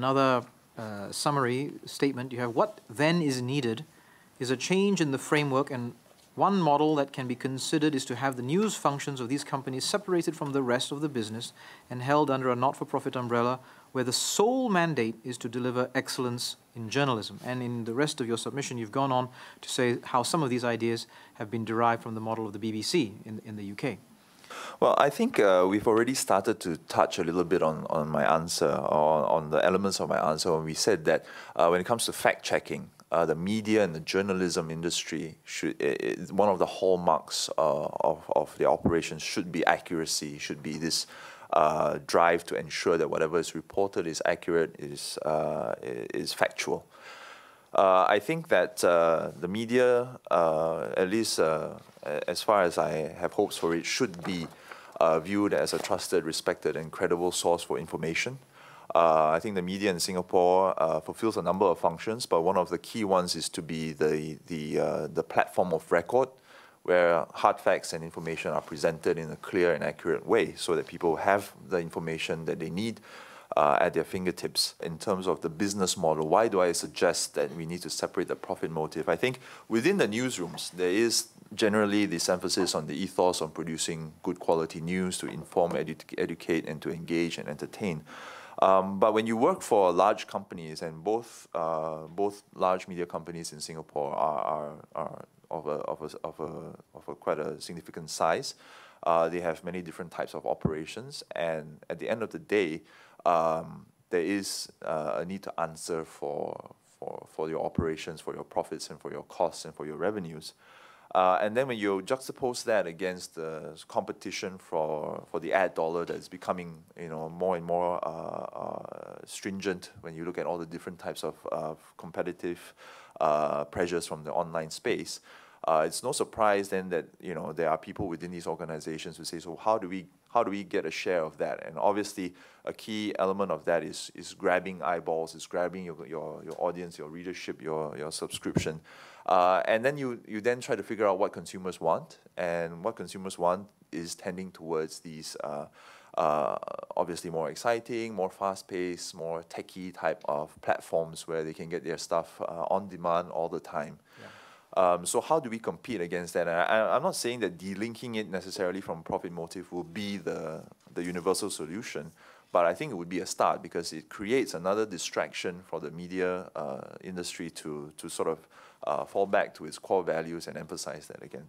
another summary statement, you have what then is needed is a change in the framework, and one model that can be considered is to have the news functions of these companies separated from the rest of the business and held under a not-for-profit umbrella where the sole mandate is to deliver excellence in journalism. And in the rest of your submission, you've gone on to say how some of these ideas have been derived from the model of the BBC in the UK. Well, I think we've already started to touch a little bit on my answer, or on the elements of my answer, when we said that when it comes to fact-checking, the media and the journalism industry one of the hallmarks of the operations should be accuracy, should be this drive to ensure that whatever is reported is accurate, is factual. I think that the media, at least as far as I have hopes for it, should be viewed as a trusted, respected, and credible source for information. I think the media in Singapore fulfills a number of functions, but one of the key ones is to be the platform of record, where hard facts and information are presented in a clear and accurate way so that people have the information that they need at their fingertips. In terms of the business model, why do I suggest that we need to separate the profit motive? I think within the newsrooms, there is generally this emphasis on the ethos on producing good quality news to inform, educate, and to engage and entertain. But when you work for large companies, and both large media companies in Singapore are of a quite a significant size, they have many different types of operations, and at the end of the day, there is a need to answer for your operations, for your profits, and for your costs, and for your revenues. And then when you juxtapose that against the competition for the ad dollar that is becoming more and more stringent, when you look at all the different types of competitive pressures from the online space, it's no surprise then that there are people within these organizations who say, so how do we get a share of that? And obviously a key element of that is grabbing eyeballs, is grabbing your audience, your readership, your subscription. And then you then try to figure out what consumers want, and what consumers want is tending towards these obviously more exciting, more fast-paced, more techie type of platforms where they can get their stuff on demand all the time. Yeah. So how do we compete against that? I'm not saying that delinking it necessarily from profit motive will be the universal solution, but I think it would be a start, because it creates another distraction for the media industry to sort of fall back to its core values and emphasize that again.